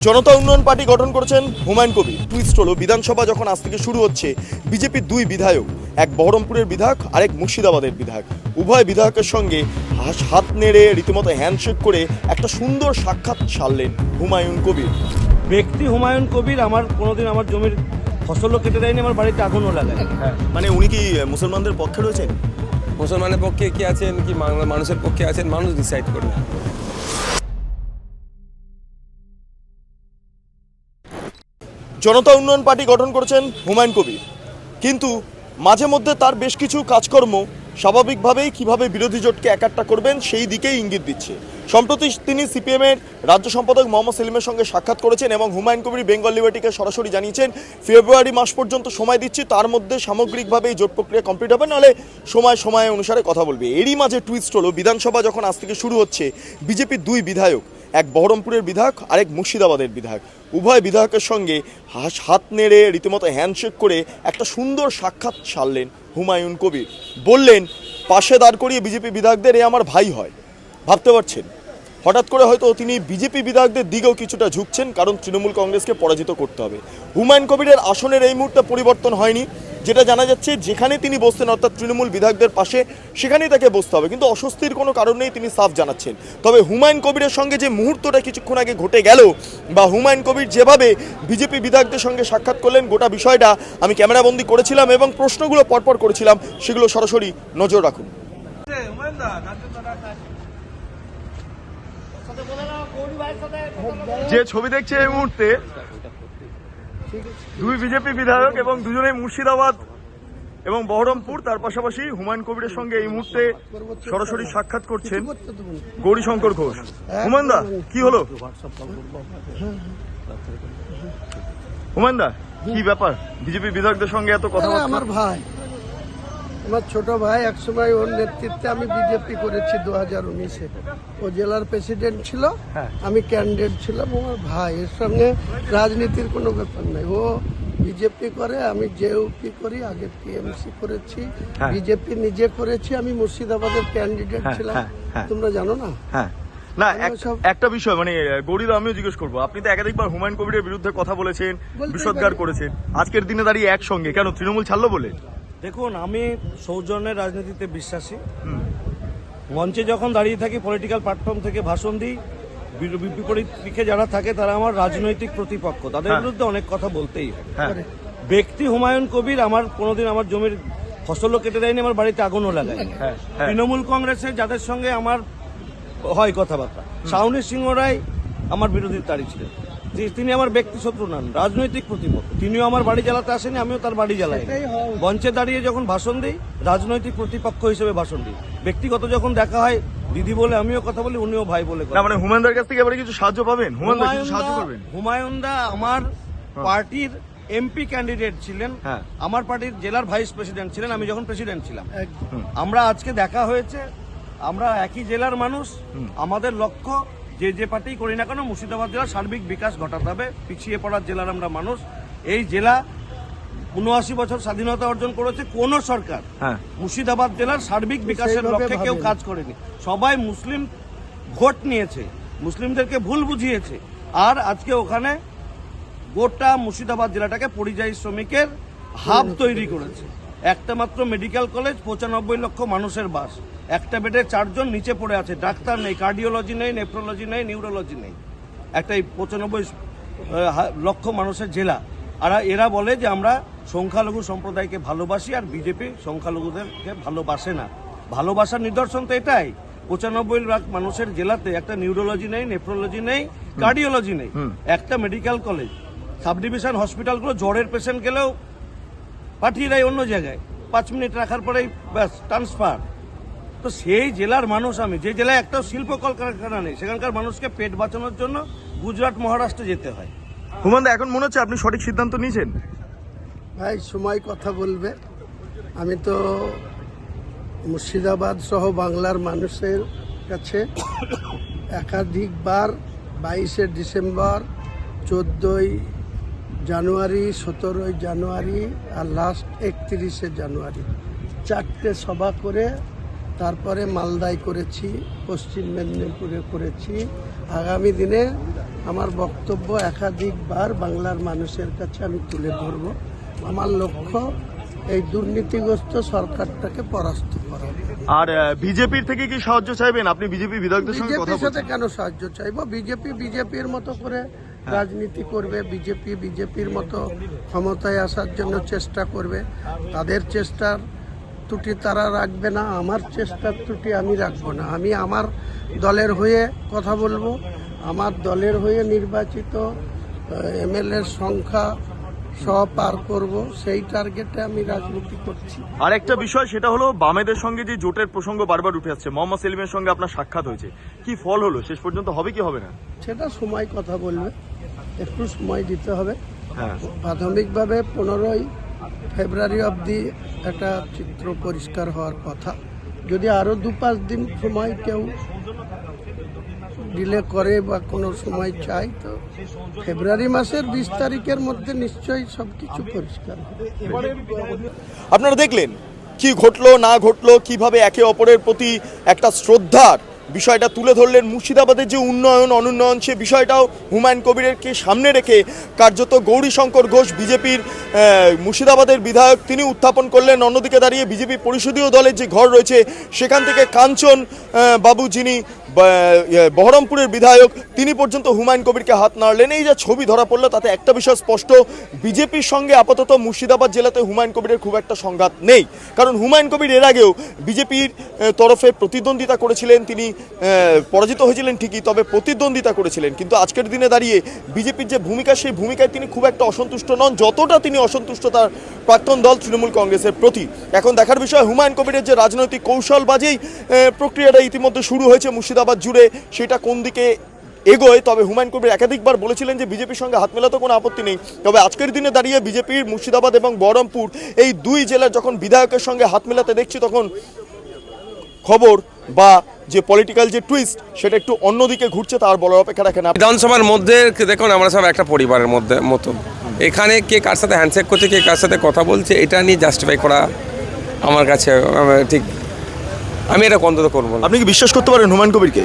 জনতা উন্নয়ন পার্টি গঠন করেছেন হুমায়ুন কবির। টুইস্ট হলো বিধানসভা যখন আজ থেকে শুরু হচ্ছে, বিজেপির দুই বিধায়ক, এক বহরমপুরের বিধায়ক আরেক মুর্শিদাবাদের বিধায়ক, উভয় বিধায়কের সঙ্গে হাত নেড়ে রীতিমতো হ্যান্ডশেক করে একটা সুন্দর সাক্ষাৎ সারলেন হুমায়ুন কবির। ব্যক্তি হুমায়ুন কবির আমার কোনোদিন আমার জমির ফসলও কেটে দেয়নি, আমার বাড়িতে আগুনও লাগায়। মানে উনি কি মুসলমানদের পক্ষে রয়েছেন? মুসলমানের পক্ষে কি আছেন কি মানুষের পক্ষে আছেন, মানুষ ডিসাইড করবে। জনতা উন্নয়ন পার্টি গঠন করেছেন হুমায়ুন কবির, কিন্তু মাঝে মধ্যে তার বেশ কিছু কাজকর্ম স্বাভাবিকভাবেই কিভাবে বিরোধী জোটকে একাট্টা করবেন সেই দিকেই ইঙ্গিত দিচ্ছে। সম্প্রতি তিনি সিপিএমের রাজ্য সম্পাদক মোহাম্মদ সেলিমের সঙ্গে সাক্ষাৎ করেছেন এবং হুমায়ুন কবির বেঙ্গল লিবার্টিকে সরাসরি জানিয়েছেন ফেব্রুয়ারি মাস পর্যন্ত সময় দিচ্ছি, তার মধ্যে সামগ্রিকভাবে এই জোট প্রক্রিয়া কমপ্লিট হবে, নাহলে সময় অনুসারে কথা বলবে। এরই মাঝে টুইস্ট হলো বিধানসভা যখন আজ থেকে শুরু হচ্ছে, বিজেপির দুই বিধায়ক, এক বহরমপুরের বিধায়ক আরেক মুর্শিদাবাদের বিধায়ক, উভয় বিধায়কের সঙ্গে হাত নেড়ে রীতিমতো হ্যান্ডশেক করে একটা সুন্দর সাক্ষাৎ সারলেন হুমায়ুন কবির। বললেন, পাশে দাঁড় করিয়ে বিজেপি বিধায়কদের এ আমার ভাই হয়। ভাবতে পারছেন, হঠাৎ করে হয়তো তিনি বিজেপি বিধায়কদের দিকেও কিছুটা ঝুঁকছেন, কারণ তৃণমূল কংগ্রেসকে পরাজিত করতে হবে। হুমায়ুন কবিরের আসনের এই মুহূর্তে পরিবর্তন হয়নি, যেটা জানা যাচ্ছে যেখানে তিনি বসতেন অর্থাৎ তৃণমূল বিধায়কদের পাশে, সেখানেই তাকে বসতে হবে, কিন্তু অস্বস্তির কোনো কারণ নেই, তিনি সাফ জানাচ্ছেন। তবে হুমায়ুন কবিরের সঙ্গে যে মুহূর্তটা কিছুক্ষণ আগে ঘটে গেল, বা হুমায়ুন কবির যেভাবে বিজেপি বিধায়কদের সঙ্গে সাক্ষাৎ করলেন, গোটা বিষয়টা আমি ক্যামেরাবন্দি করেছিলাম এবং প্রশ্নগুলো পরপর করেছিলাম, সেগুলো সরাসরি নজর রাখুন। যে ছবি দেখছে এই মুহূর্তে, দুই বিজেপি বিধায়ক এবং দুজনেই মুর্শিদাবাদ এবং বহরমপুর, তার পাশাপাশি হুমায়ুন কবিরের সঙ্গে এই মুহূর্তে সরাসরি সাক্ষাৎ করছেন গৌরীশঙ্কর ঘোষ। হুমায়ুন দা, কি হলো? হুমায়ুন দা, কি ব্যাপার? বিজেপি বিধায়কদের সঙ্গে এত কথা? আমার ভাই, আমার ছোট ভাই, একসময় ওর নেতৃত্বে আমি বিজেপি করেছি 2019-এ। ও জেলার প্রেসিডেন্ট ছিল, আমি ক্যান্ডিডেট ছিলাম। আমার ভাই, এর সঙ্গে রাজনীতির কোনো ব্যাপার নাই। ও বিজেপি করে, আমি জেউপি করি, আগে টিএমসি করেছি, বিজেপি নিজে করেছি, আমি মুর্শিদাবাদের ক্যান্ডিডেট ছিলাম। তোমরা জানো না? না, একটা বিষয়, মানে গৌরীদা, আমিও জিজ্ঞেস করবো, আপনি তো একাধিকবার হুমায়ুন কবিরের বিরুদ্ধে কথা বলেছেন, বিষোদ্গার করেছেন, আজকের দিনে দাঁড়িয়ে একসঙ্গে কেন? তৃণমূল ছাড়লো বলে? দেখুন, আমি সৌজন্যের রাজনীতিতে বিশ্বাসী। মঞ্চে যখন দাঁড়িয়ে থাকি, পলিটিক্যাল প্ল্যাটফর্ম থেকে ভাষণ দিই, বিপরীত দিকে যারা থাকে তারা আমার রাজনৈতিক প্রতিপক্ষ, তাদের বিরুদ্ধে অনেক কথা বলতেই হয়। ব্যক্তি হুমায়ুন কবির আমার কোনোদিন আমার জমির ফসলও কেটে দেয়নি, আমার বাড়িতে আগুনও লাগায়। তৃণমূল কংগ্রেসের যাদের সঙ্গে আমার হয় কথাবার্তা, শাওনী সিংহ রায় আমার বিরোধী দাঁড়িয়েছিলেন, তিনি আমার ব্যক্তি শত্রু নন, রাজনৈতিক প্রতিপক্ষ। তিনিও আমার বাড়ি জ্বালাতে আসেনি, আমিও তার বাড়ি জ্বালাই। মঞ্চে দাঁড়িয়ে যখন ভাষণ দিই, রাজনৈতিক প্রতিপক্ষ হিসেবে ভাষণ দিই। ব্যক্তিগত যখন দেখা হয়, দিদি বলে আমিও কথা বলি, উনিও ভাই বলে। মানে হুমায়ুনদার কাছ থেকে এবারে কিছু সাহায্য পাবেন? হুমায়ুনদা আমার পার্টির এমপি ক্যান্ডিডেট ছিলেন, আমার পার্টির জেলার ভাইস প্রেসিডেন্ট ছিলেন আমি যখন প্রেসিডেন্ট ছিলাম। আমরা আজকে দেখা হয়েছে, আমরা একই জেলার মানুষ। আমাদের লক্ষ্য, যে পার্টি করি না কেন, মুর্শিদাবাদ জেলার সার্বিক বিকাশ ঘটাতে হবে। পিছিয়ে পড়ার জেলার আমরা মানুষ। এই জেলা ৭৯ বছর স্বাধীনতা অর্জন করেছে, কোন সরকার মুর্শিদাবাদ জেলার সার্বিক বিকাশের লক্ষ্যে কেউ কাজ করেনি। সবাই মুসলিম ভোট নিয়েছে, মুসলিমদেরকে ভুল বুঝিয়েছে, আর আজকে ওখানে গোটা মুর্শিদাবাদ জেলাটাকে পরিযায়ী শ্রমিকের হাব তৈরি করেছে। একটা মাত্র মেডিকেল কলেজ, ৯৫ লক্ষ মানুষের বাস, একটা বেডে 4 জন নিচে পড়ে আছে, ডাক্তার নেই, কার্ডিওলজি নেই, নেফ্রোলজি নেই, নিউরোলজি নেই। একটা ৯৫ লক্ষ মানুষের জেলা। আর এরা বলে যে আমরা সংখ্যালঘু সম্প্রদায়কে ভালোবাসি, আর বিজেপি সংখ্যালঘুদেরকে ভালোবাসে না। ভালোবাসার নিদর্শন তো এটাই, ৯৫ লাখ মানুষের জেলাতে একটা নিউরোলজি নেই, নেফ্রোলজি নেই, কার্ডিওলজি নেই, একটা মেডিকেল কলেজ, সাব ডিভিশন হসপিটালগুলো জ্বরের পেশেন্ট গেলেও পাঠিয়ে দেয় অন্য জায়গায়, 5 মিনিট রাখার পরেই ব্যাস ট্রান্সফার। তো সেই জেলার মানুষ আমি, যে জেলায় একটা শিল্প কলকারখানা নেই, সেখানকার মানুষকে পেট বাঁচানোর জন্য গুজরাট, মহারাষ্ট্রে যেতে হয়। হুমায়ুন দা, এখন মনে হচ্ছে আপনি সঠিক সিদ্ধান্ত নিয়েছেন? ভাই, সময় কথা বলবে। আমি তো মুর্শিদাবাদ সহ বাংলার মানুষের কাছে একাধিকবার 22শে ডিসেম্বর, 14ই জানুয়ারি, 17ই জানুয়ারি আর লাস্ট 31শে জানুয়ারি 4টে সভা করে তারপরে মালদায় করেছি, পশ্চিম মেদিনীপুরে করেছি। আগামী দিনে আমার বক্তব্য একাধিকবার বাংলার মানুষের কাছে আমি তুলে ধরব। আমার লক্ষ্য এই দুর্নীতিগ্রস্ত সরকারটাকে পরাস্ত করা। আর বিজেপির থেকে কি সাহায্য চাইবেন? আপনি বিজেপি বিধায়কদের সঙ্গে কথা বিজেপির সাথে বলছেন। কেন সাহায্য চাইবো? বিজেপি বিজেপির মতো করে রাজনীতি করবে, বিজেপি বিজেপির মতো ক্ষমতায় আসার জন্য চেষ্টা করবে। তাদের চেষ্টার ত্রুটি তারা রাখবে না, আমার চেষ্টার ত্রুটি আমি রাখবো না। আমি আমার দলের হয়ে কথা বলবো, আমার দলের হয়ে নির্বাচিত এমএলএর সংখ্যা পার করব, সেই টার্গেটে আমি রাজনীতি করছি। আর একটা বিষয়, সেটা হলো বামেদের সঙ্গে যে জোটের প্রসঙ্গ বারবার উঠে আসছে, মোহাম্মদ সেলিমের সঙ্গে আপনার সাক্ষাৎ হয়েছে, কি ফল হলো শেষ পর্যন্ত? হবে কি হবে না? সেটা সময় কথা বলবে, একটু সময় দিতে হবে। হ্যাঁ, প্রাথমিকভাবে 15ই ফেব্রুয়ারি অবধি একটা চিত্র পরিষ্কার হওয়ার কথা। যদি আরও 2-5 দিন সময় কেউ ডিলে করে বা কোনো সময় চাই, তো ফেব্রুয়ারি মাসের 20 তারিখের মধ্যে নিশ্চয়ই সব কিছু পরিষ্কার হবে। আপনারা দেখলেন কি ঘটলো না ঘটলো, কিভাবে একে অপরের প্রতি একটা শ্রদ্ধার বিষয়টা তুলে ধরলেন। মুর্শিদাবাদের যে উন্নয়ন অনুন্নয়ন, সে বিষয়টাও হুমায়ুন কবিরকে সামনে রেখে কার্যত গৌরীশঙ্কর ঘোষ বিজেপির মুর্শিদাবাদের বিধায়ক, তিনি উত্থাপন করলেন। অন্যদিকে দাঁড়িয়ে বিজেপি পরিষদীয় দলের যে ঘর রয়েছে, সেখান থেকে কাঞ্চন বাবু, যিনি বহরমপুরের বিধায়ক, তিনি পর্যন্ত হুমায়ুন কবিরকে হাত নাড়লেন। এই যে ছবি ধরা পড়লো, তাতে একটা বিষয় স্পষ্ট, বিজেপির সঙ্গে আপাতত মুর্শিদাবাদ জেলাতে হুমায়ুন কবিরের খুব একটা সংঘাত নেই। কারণ হুমায়ুন কবির এর আগেও বিজেপির তরফে প্রতিদ্বন্দ্বিতা করেছিলেন, তিনি পরাজিত হয়েছিলেন ঠিকই, তবে প্রতিদ্বন্দ্বিতা করেছিলেন। কিন্তু আজকের দিনে দাঁড়িয়ে বিজেপির যে ভূমিকা, সেই ভূমিকায় তিনি খুব একটা অসন্তুষ্ট নন, যতটা তিনি অসন্তুষ্ট তার প্রাক্তন দল তৃণমূল কংগ্রেসের প্রতি। এখন দেখার বিষয়, হুমায়ুন কবিরের যে রাজনৈতিক কৌশলবাজী প্রক্রিয়াটা ইতিমধ্যে শুরু হয়েছে মুর্শিদাবাদ জুড়ে, সেটা কোন দিকে এগোয়। তবে হুমায়ুন কবির একাধিকবার বলেছিলেন যে বিজেপির সঙ্গে হাত মেলাতে কোনো আপত্তি নেই। তবে আজকের দিনে দাঁড়িয়ে বিজেপির মুর্শিদাবাদ এবং বহরমপুর এই দুই জেলার যখন বিধায়কের সঙ্গে হাত মেলাতে দেখছি, তখন খবর বা যে পলিটিক্যাল যে টুইস্ট, সেটা একটু অন্যদিকে ঘুরছে, তার বলার অপেক্ষা রাখে না। বিধানসভার মধ্যে দেখুন, আমরা সব একটা পরিবারের মধ্যে মতো। এখানে কে কার সাথে হ্যান্ডশেক করছে, কে কার সাথে কথা বলছে, এটা নিয়ে জাস্টিফাই করা আমার কাছে ঠিক, আমি এটা অন্তত করবো না। আপনি কি বিশ্বাস করতে পারেন হুমায়ুন কবিরকে?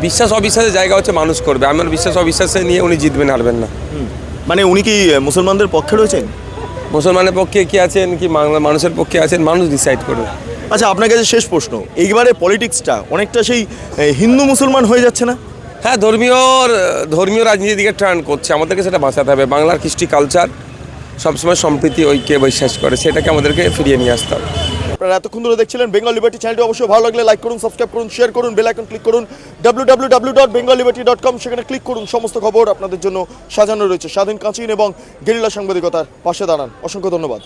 বিশ্বাস অবিশ্বাসের জায়গা হচ্ছে মানুষ করবে, আমার বিশ্বাস অবিশ্বাসে নিয়ে উনি জিতবেন হারবেন না। মানে উনি কি মুসলমানদের পক্ষে রয়েছেন? মুসলমানের পক্ষে কি আছেন, কি বাংলার মানুষের পক্ষে আছেন, মানুষ ডিসাইড করবে। আচ্ছা, আপনার কাছে শেষ প্রশ্ন, এইবারে পলিটিক্সটা অনেকটা সেই হিন্দু মুসলমান হয়ে যাচ্ছে না? হ্যাঁ, ধর্মীয় রাজনীতির দিকে টার্ন করছে, আমাদেরকে সেটা বাঁচাতে হবে। বাংলার কৃষ্টি কালচার সবসময় সম্প্রীতি ঐক্যে বিশ্বাস করে, সেটাকে আমাদেরকে ফিরিয়ে নিয়ে আসতে হবে। আপনারা এতক্ষণ ধরে দেখছিলেন বেঙ্গল লিবার্টি চ্যানেলটি। অবশ্যই ভালো লাগলে লাইক করুন, সাবস্ক্রাইব করুন, শেয়ার করুন, বেল আইকন ক্লিক করুন, www.bengalliberty.com, সেখানে ক্লিক করুন। সমস্ত খবর আপনাদের জন্য সাজানো রয়েছে। স্বাধীন, কাঁচিন এবং গেরিলা সাংবাদিকতার পাশে দাঁড়ান। অসংখ্য ধন্যবাদ।